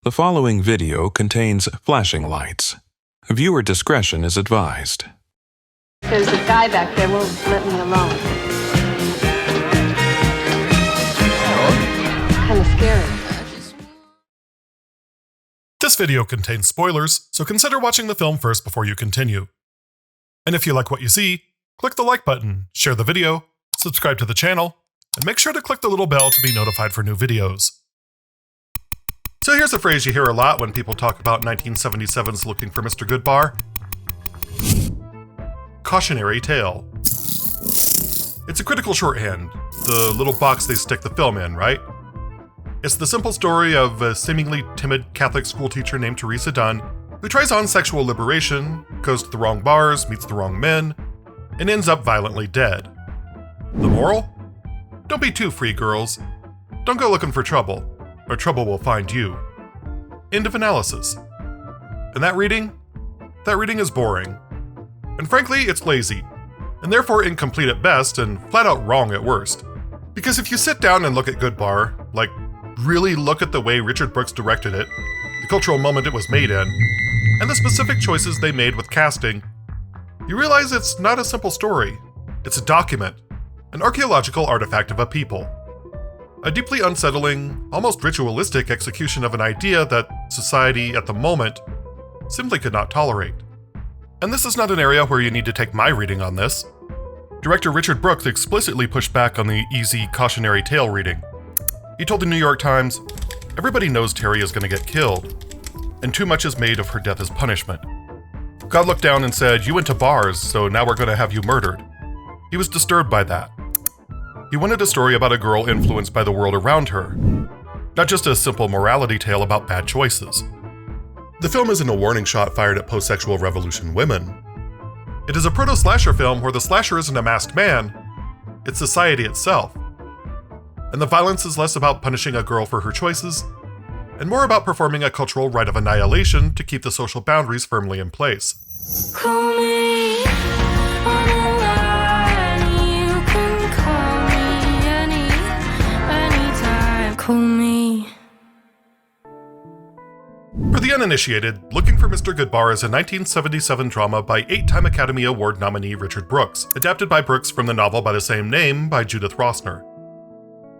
The following video contains flashing lights. Viewer discretion is advised. There's a guy back there won't let me alone. Kind of scary. This video contains spoilers, so consider watching the film first before you continue. And if you like what you see, click the like button, share the video, subscribe to the channel, and make sure to click the little bell to be notified for new videos. So here's a phrase you hear a lot when people talk about 1977's Looking for Mr. Goodbar. Cautionary tale. It's a critical shorthand, the little box they stick the film in, right? It's the simple story of a seemingly timid Catholic schoolteacher named Teresa Dunn who tries on sexual liberation, goes to the wrong bars, meets the wrong men, and ends up violently dead. The moral? Don't be too free, girls. Don't go looking for trouble, or trouble will find you. End of analysis. And that reading? That reading is boring. And frankly, it's lazy, and therefore incomplete at best and flat out wrong at worst. Because if you sit down and look at Goodbar, like really look at the way Richard Brooks directed it, the cultural moment it was made in, and the specific choices they made with casting, you realize it's not a simple story. It's a document, an archaeological artifact of a people. A deeply unsettling, almost ritualistic execution of an idea that society at the moment simply could not tolerate. And this is not an area where you need to take my reading on this. Director Richard Brooks explicitly pushed back on the easy cautionary tale reading. He told the New York Times, "Everybody knows Terry is going to get killed, and too much is made of her death as punishment. God looked down and said, 'You went to bars, so now we're going to have you murdered.' He was disturbed by that. He wanted a story about a girl influenced by the world around her, not just a simple morality tale about bad choices." The film isn't a warning shot fired at post-sexual revolution women. It is a proto-slasher film where the slasher isn't a masked man, it's society itself. And the violence is less about punishing a girl for her choices, and more about performing a cultural rite of annihilation to keep the social boundaries firmly in place. Call me on the line, you can call me anytime. Call me. For the uninitiated, Looking for Mr. Goodbar is a 1977 drama by 8-time Academy Award nominee Richard Brooks, adapted by Brooks from the novel by the same name by Judith Rosner.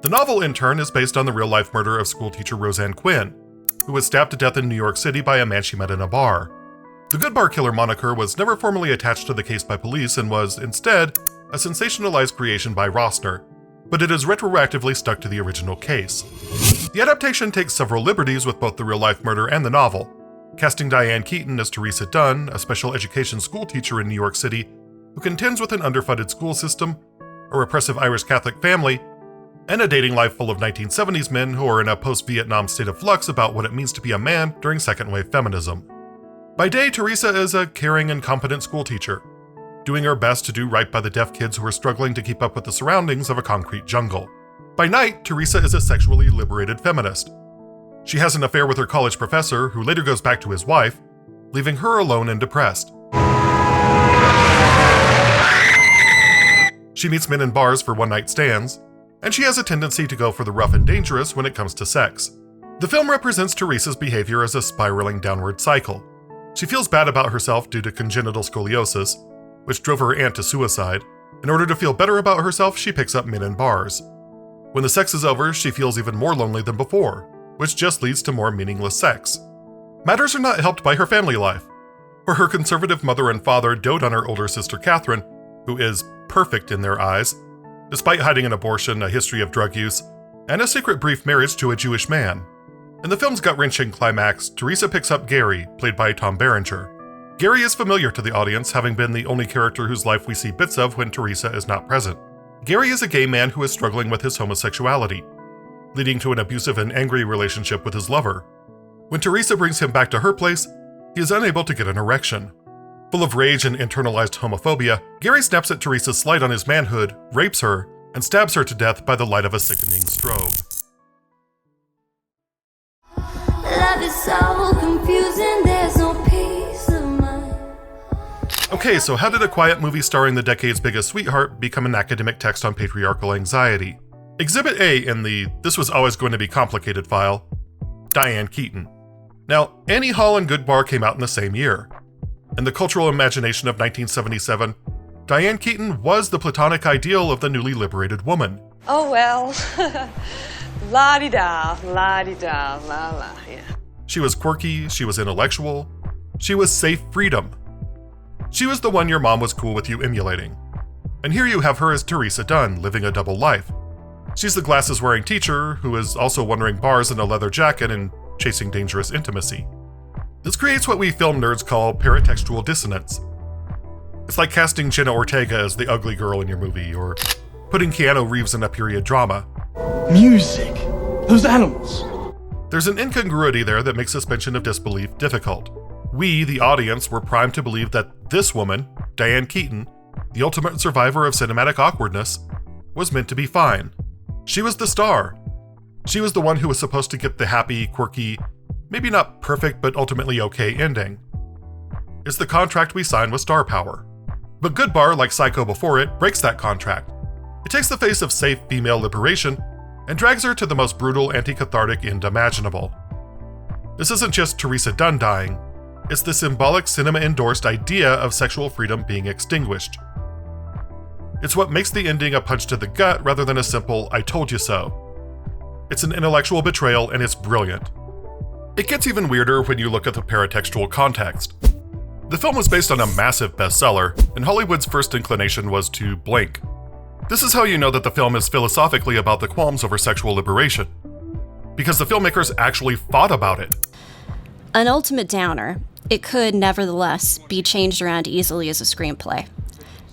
The novel, in turn, is based on the real-life murder of schoolteacher Roseanne Quinn, who was stabbed to death in New York City by a man she met in a bar. The Goodbar killer moniker was never formally attached to the case by police and was, instead, a sensationalized creation by Rosner, but it is retroactively stuck to the original case. The adaptation takes several liberties with both the real-life murder and the novel, casting Diane Keaton as Teresa Dunn, a special education schoolteacher in New York City who contends with an underfunded school system, a repressive Irish Catholic family, and a dating life full of 1970s men who are in a post-Vietnam state of flux about what it means to be a man during second-wave feminism. By day, Teresa is a caring and competent schoolteacher, doing her best to do right by the deaf kids who are struggling to keep up with the surroundings of a concrete jungle. By night, Teresa is a sexually liberated feminist. She has an affair with her college professor, who later goes back to his wife, leaving her alone and depressed. She meets men in bars for one-night stands, and she has a tendency to go for the rough and dangerous when it comes to sex. The film represents Teresa's behavior as a spiraling downward cycle. She feels bad about herself due to congenital scoliosis, which drove her aunt to suicide. In order to feel better about herself, she picks up men in bars. When the sex is over, she feels even more lonely than before, which just leads to more meaningless sex. Matters are not helped by her family life, where her conservative mother and father dote on her older sister Catherine, who is perfect in their eyes, despite hiding an abortion, a history of drug use, and a secret brief marriage to a Jewish man. In the film's gut-wrenching climax, Teresa picks up Gary, played by Tom Berenger. Gary is familiar to the audience, having been the only character whose life we see bits of when Teresa is not present. Gary is a gay man who is struggling with his homosexuality, leading to an abusive and angry relationship with his lover. When Teresa brings him back to her place, he is unable to get an erection. Full of rage and internalized homophobia, Gary snaps at Teresa's slight on his manhood, rapes her, and stabs her to death by the light of a sickening strobe. Love is so confusing, there's no peace of mind. Okay, so how did a quiet movie starring the decade's biggest sweetheart become an academic text on patriarchal anxiety? Exhibit A in the "This was always going to be complicated" file, Diane Keaton. Now, Annie Hall and Goodbar came out in the same year. In the cultural imagination of 1977, Diane Keaton was the platonic ideal of the newly liberated woman. Oh, well. La-di-da, la-di-da, la-la, yeah. She was quirky, she was intellectual, she was safe freedom. She was the one your mom was cool with you emulating. And here you have her as Teresa Dunn, living a double life. She's the glasses-wearing teacher who is also wandering bars in a leather jacket and chasing dangerous intimacy. This creates what we film nerds call paratextual dissonance. It's like casting Jenna Ortega as the ugly girl in your movie, or putting Keanu Reeves in a period drama. Music! Those animals! There's an incongruity there that makes suspension of disbelief difficult. We, the audience, were primed to believe that this woman, Diane Keaton, the ultimate survivor of cinematic awkwardness, was meant to be fine. She was the star. She was the one who was supposed to get the happy, quirky, maybe not perfect but ultimately okay ending. It's the contract we sign with star power. But Goodbar, like Psycho before it, breaks that contract. It takes the face of safe female liberation and drags her to the most brutal anti-cathartic end imaginable. This isn't just Teresa Dunn dying, it's the symbolic cinema-endorsed idea of sexual freedom being extinguished. It's what makes the ending a punch to the gut rather than a simple, I told you so. It's an intellectual betrayal and it's brilliant. It gets even weirder when you look at the paratextual context. The film was based on a massive bestseller, and Hollywood's first inclination was to blink. This is how you know that the film is philosophically about the qualms over sexual liberation. Because the filmmakers actually fought about it. An ultimate downer, it could, nevertheless, be changed around easily as a screenplay.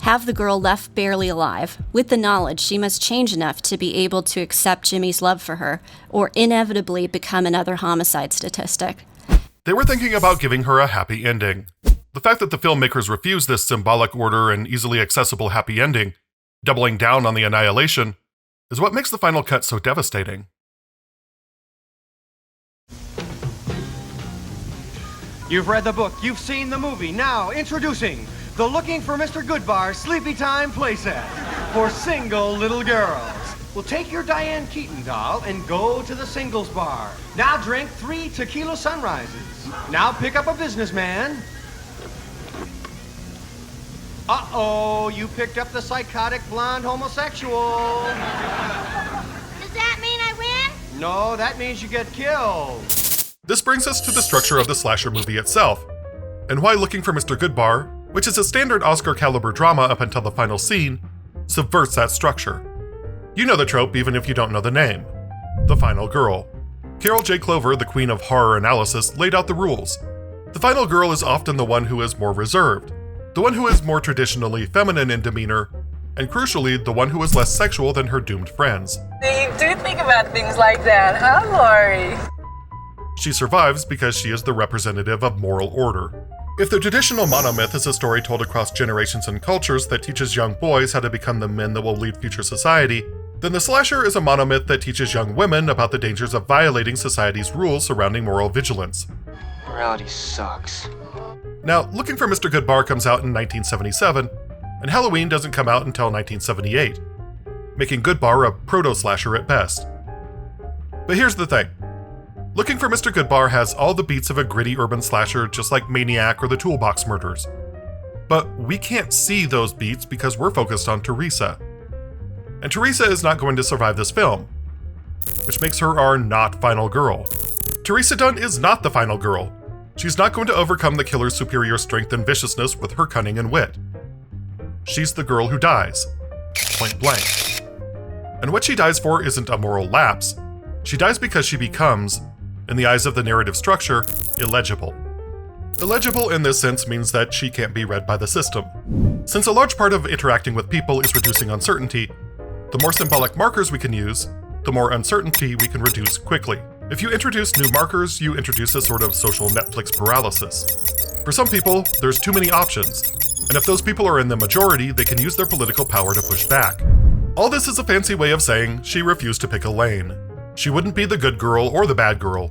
Have the girl left barely alive, with the knowledge she must change enough to be able to accept Jimmy's love for her, or inevitably become another homicide statistic. They were thinking about giving her a happy ending. The fact that the filmmakers refused this symbolic order and easily accessible happy ending, doubling down on the annihilation, is what makes the final cut so devastating. You've read the book, you've seen the movie. Now, introducing the Looking for Mr. Goodbar Sleepytime Playset for single little girls. Well, take your Diane Keaton doll and go to the singles bar. Now drink 3 tequila sunrises. Now pick up a businessman. Uh-oh, you picked up the psychotic blonde homosexual. Does that mean I win? No, that means you get killed. This brings us to the structure of the slasher movie itself, and why Looking for Mr. Goodbar, which is a standard Oscar-caliber drama up until the final scene, subverts that structure. You know the trope even if you don't know the name. The final girl. Carol J. Clover, the queen of horror analysis, laid out the rules. The final girl is often the one who is more reserved, the one who is more traditionally feminine in demeanor, and crucially, the one who is less sexual than her doomed friends. You do think about things like that, huh, Laurie? She survives because she is the representative of moral order. If the traditional monomyth is a story told across generations and cultures that teaches young boys how to become the men that will lead future society, then the slasher is a monomyth that teaches young women about the dangers of violating society's rules surrounding moral vigilance. Morality sucks. Now, Looking for Mr. Goodbar comes out in 1977, and Halloween doesn't come out until 1978, making Goodbar a proto-slasher at best. But here's the thing. Looking for Mr. Goodbar has all the beats of a gritty urban slasher just like Maniac or the Toolbox Murders. But we can't see those beats because we're focused on Teresa. And Teresa is not going to survive this film, which makes her our not final girl. Teresa Dunn is not the final girl. She's not going to overcome the killer's superior strength and viciousness with her cunning and wit. She's the girl who dies, point blank. And what she dies for isn't a moral lapse. She dies because she becomes, in the eyes of the narrative structure, illegible. Illegible in this sense means that she can't be read by the system. Since a large part of interacting with people is reducing uncertainty, the more symbolic markers we can use, the more uncertainty we can reduce quickly. If you introduce new markers, you introduce a sort of social Netflix paralysis. For some people, there's too many options, and if those people are in the majority, they can use their political power to push back. All this is a fancy way of saying she refused to pick a lane. She wouldn't be the good girl or the bad girl.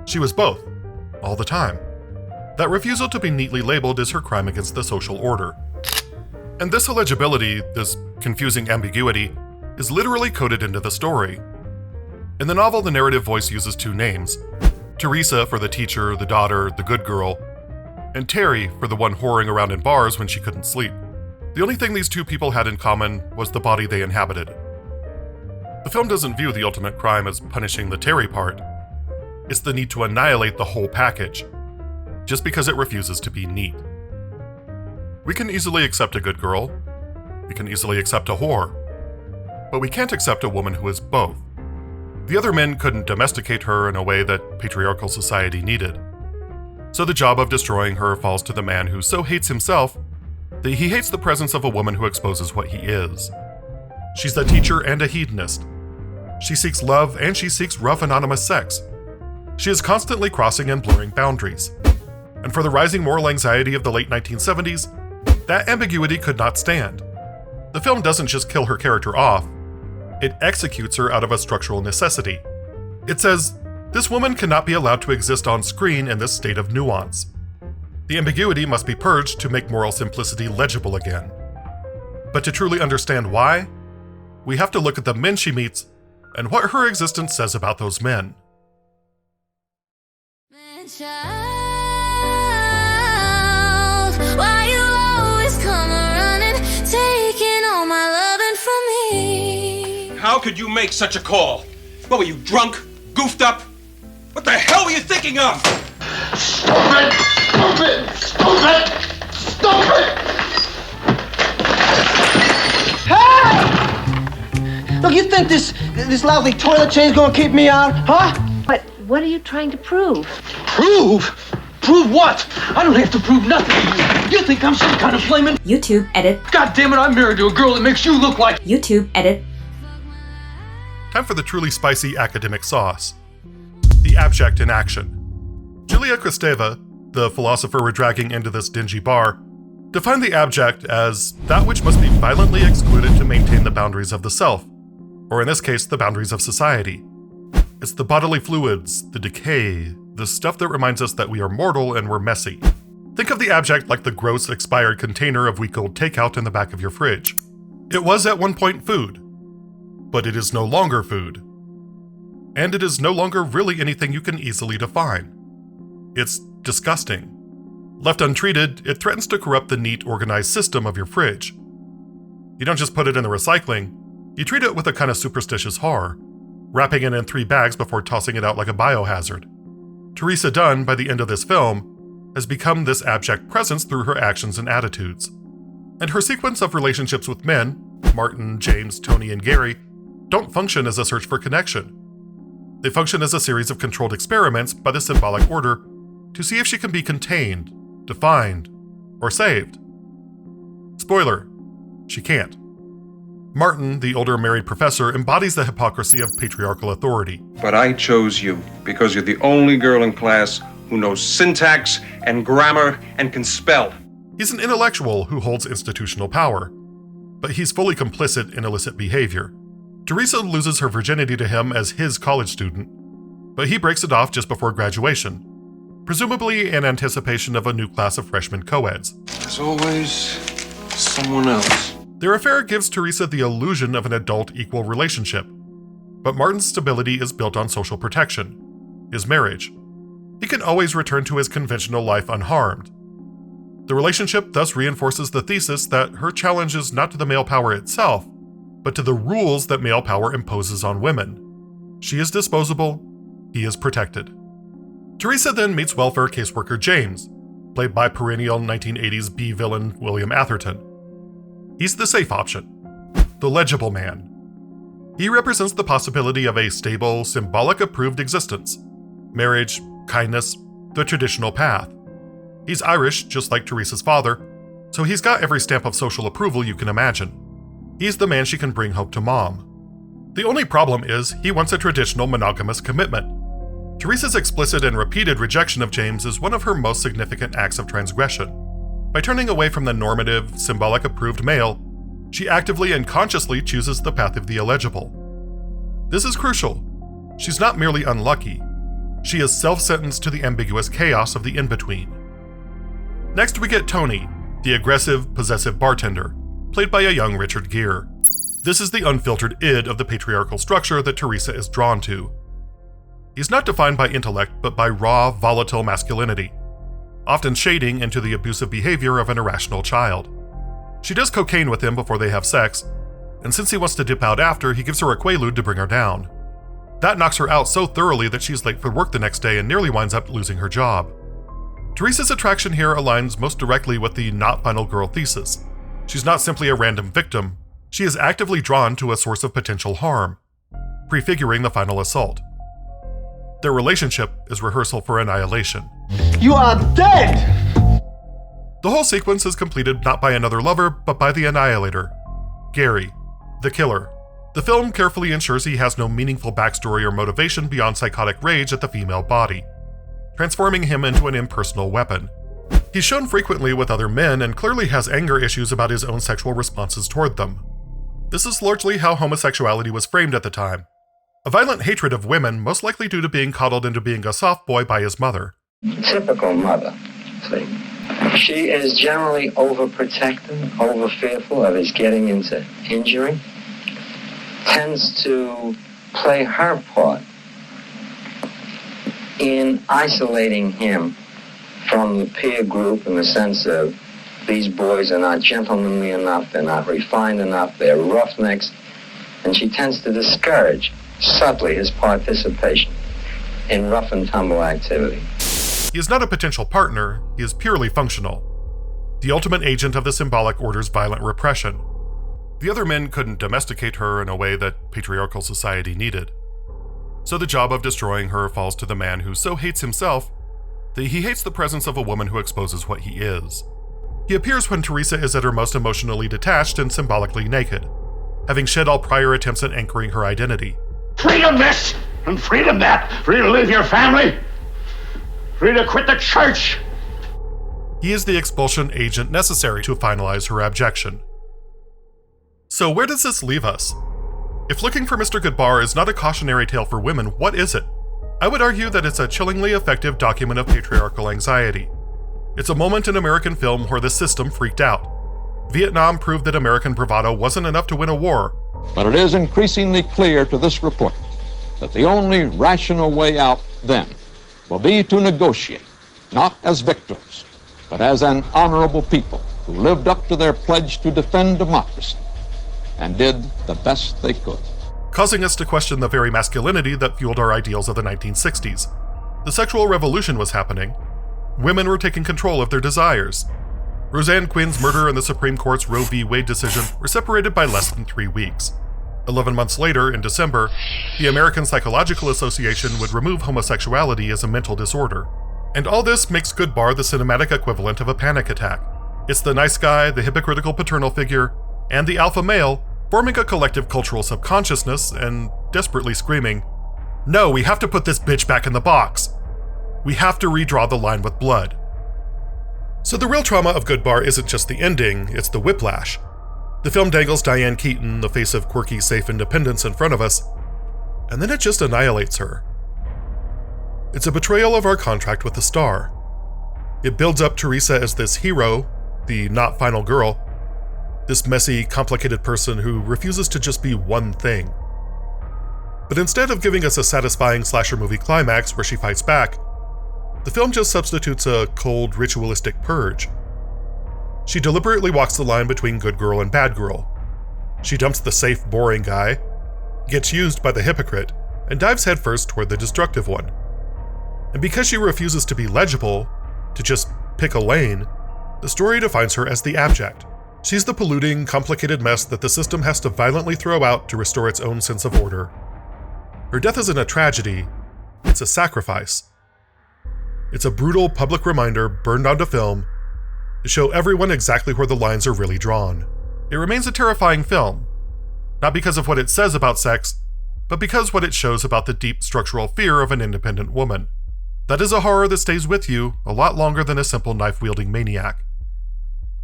She was both, all the time. That refusal to be neatly labeled is her crime against the social order. And this illegibility, this confusing ambiguity, is literally coded into the story. In the novel, the narrative voice uses 2 names. Teresa for the teacher, the daughter, the good girl, and Terry for the one whoring around in bars when she couldn't sleep. The only thing these two people had in common was the body they inhabited. The film doesn't view the ultimate crime as punishing the Terry part. It's the need to annihilate the whole package, just because it refuses to be neat. We can easily accept a good girl. We can easily accept a whore. But we can't accept a woman who is both. The other men couldn't domesticate her in a way that patriarchal society needed. So the job of destroying her falls to the man who so hates himself that he hates the presence of a woman who exposes what he is. She's a teacher and a hedonist. She seeks love and she seeks rough anonymous sex. She is constantly crossing and blurring boundaries. And for the rising moral anxiety of the late 1970s, that ambiguity could not stand. The film doesn't just kill her character off, it executes her out of a structural necessity. It says, this woman cannot be allowed to exist on screen in this state of nuance. The ambiguity must be purged to make moral simplicity legible again. But to truly understand why, we have to look at the men she meets and what her existence says about those men. Why you always come running, taking all my loving from me? How could you make such a call? What were you, drunk? Goofed up? What the hell were you thinking of? Stupid! Stupid! Stupid! Stupid! Hey! Look, you think this lousy toilet chain's gonna keep me out, huh? But what are you trying to prove? Prove? Prove what? I don't have to prove nothing to you. You think I'm some kind of flaming... YouTube edit. God damn it, I'm married to a girl that makes you look like... YouTube edit. Time for the truly spicy academic sauce. The abject in action. Julia Kristeva, the philosopher we're dragging into this dingy bar, defined the abject as that which must be violently excluded to maintain the boundaries of the self, or in this case, the boundaries of society. It's the bodily fluids, the decay, the stuff that reminds us that we are mortal and we're messy. Think of the abject like the gross, expired container of week-old takeout in the back of your fridge. It was at one point food, but it is no longer food. And it is no longer really anything you can easily define. It's disgusting. Left untreated, it threatens to corrupt the neat, organized system of your fridge. You don't just put it in the recycling, you treat it with a kind of superstitious horror, wrapping it in 3 bags before tossing it out like a biohazard. Teresa Dunn, by the end of this film, has become this abject presence through her actions and attitudes. And her sequence of relationships with men, Martin, James, Tony, and Gary, don't function as a search for connection. They function as a series of controlled experiments by the symbolic order to see if she can be contained, defined, or saved. Spoiler, she can't. Martin, the older married professor, embodies the hypocrisy of patriarchal authority. But I chose you because you're the only girl in class who knows syntax and grammar and can spell. He's an intellectual who holds institutional power, but he's fully complicit in illicit behavior. Teresa loses her virginity to him as his college student, but he breaks it off just before graduation, presumably in anticipation of a new class of freshman co-eds. There's always someone else. Their affair gives Teresa the illusion of an adult equal relationship, but Martin's stability is built on social protection, his marriage. He can always return to his conventional life unharmed. The relationship thus reinforces the thesis that her challenge is not to the male power itself, but to the rules that male power imposes on women. She is disposable, he is protected. Teresa then meets welfare caseworker James, played by perennial 1980s B-villain William Atherton. He's the safe option, the legible man. He represents the possibility of a stable, symbolic-approved existence. Marriage, kindness, the traditional path. He's Irish, just like Teresa's father, so he's got every stamp of social approval you can imagine. He's the man she can bring home to mom. The only problem is he wants a traditional monogamous commitment. Teresa's explicit and repeated rejection of James is one of her most significant acts of transgression. By turning away from the normative, symbolic-approved male, she actively and consciously chooses the path of the illegible. This is crucial. She's not merely unlucky. She is self-sentenced to the ambiguous chaos of the in-between. Next we get Tony, the aggressive, possessive bartender, played by a young Richard Gere. This is the unfiltered id of the patriarchal structure that Teresa is drawn to. He's not defined by intellect, but by raw, volatile masculinity, often shading into the abusive behavior of an irrational child. She does cocaine with him before they have sex, and since he wants to dip out after, he gives her a quaalude to bring her down. That knocks her out so thoroughly that she's late for work the next day and nearly winds up losing her job. Teresa's attraction here aligns most directly with the not final girl thesis. She's not simply a random victim, she is actively drawn to a source of potential harm, prefiguring the final assault. Their relationship is rehearsal for annihilation. You are dead! The whole sequence is completed not by another lover, but by the annihilator, Gary, the killer. The film carefully ensures he has no meaningful backstory or motivation beyond psychotic rage at the female body, transforming him into an impersonal weapon. He's shown frequently with other men and clearly has anger issues about his own sexual responses toward them. This is largely how homosexuality was framed at the time. A violent hatred of women, most likely due to being coddled into being a soft boy by his mother. Typical mother, see. She is generally overprotective, over-fearful of his getting into injury, tends to play her part in isolating him from the peer group in the sense of these boys are not gentlemanly enough, they're not refined enough, they're roughnecks, and she tends to discourage subtly his participation in rough and tumble activity. He is not a potential partner, he is purely functional, the ultimate agent of the symbolic order's violent repression. The other men couldn't domesticate her in a way that patriarchal society needed. So the job of destroying her falls to the man who so hates himself that he hates the presence of a woman who exposes what he is. He appears when Teresa is at her most emotionally detached and symbolically naked, having shed all prior attempts at anchoring her identity. Freedom this, and freedom that, free to leave your family, free to quit the church. He is the expulsion agent necessary to finalize her abjection. So where does this leave us? If Looking for Mr. Goodbar is not a cautionary tale for women, what is it? I would argue that it's a chillingly effective document of patriarchal anxiety. It's a moment in American film where the system freaked out. Vietnam proved that American bravado wasn't enough to win a war. But it is increasingly clear to this report that the only rational way out then will be to negotiate, not as victims, but as an honorable people who lived up to their pledge to defend democracy and did the best they could. Causing us to question the very masculinity that fueled our ideals of the 1960s. The sexual revolution was happening. Women were taking control of their desires. Roseanne Quinn's murder and the Supreme Court's Roe v. Wade decision were separated by less than 3 weeks. 11 months later, in December, the American Psychological Association would remove homosexuality as a mental disorder. And all this makes Goodbar the cinematic equivalent of a panic attack. It's the nice guy, the hypocritical paternal figure, and the alpha male forming a collective cultural subconsciousness and desperately screaming, "No, we have to put this bitch back in the box. We have to redraw the line with blood." So the real trauma of Goodbar isn't just the ending, it's the whiplash. The film dangles Diane Keaton, the face of quirky, safe independence, in front of us, and then it just annihilates her. It's a betrayal of our contract with the star. It builds up Teresa as this hero, the not final girl, this messy, complicated person who refuses to just be one thing. But instead of giving us a satisfying slasher movie climax where she fights back, the film just substitutes a cold, ritualistic purge. She deliberately walks the line between good girl and bad girl. She dumps the safe, boring guy, gets used by the hypocrite, and dives headfirst toward the destructive one. And because she refuses to be legible, to just pick a lane, the story defines her as the abject. She's the polluting, complicated mess that the system has to violently throw out to restore its own sense of order. Her death isn't a tragedy, it's a sacrifice. It's a brutal public reminder burned onto film to show everyone exactly where the lines are really drawn. It remains a terrifying film, not because of what it says about sex, but because what it shows about the deep structural fear of an independent woman. That is a horror that stays with you a lot longer than a simple knife-wielding maniac.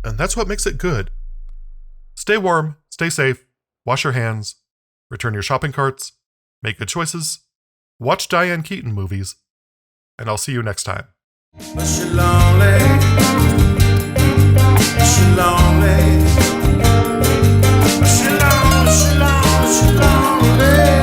And that's what makes it good. Stay warm, stay safe, wash your hands, return your shopping carts, make good choices, watch Diane Keaton movies, and I'll see you next time. But she lonely. She lonely. She lonely. She lonely. She lonely.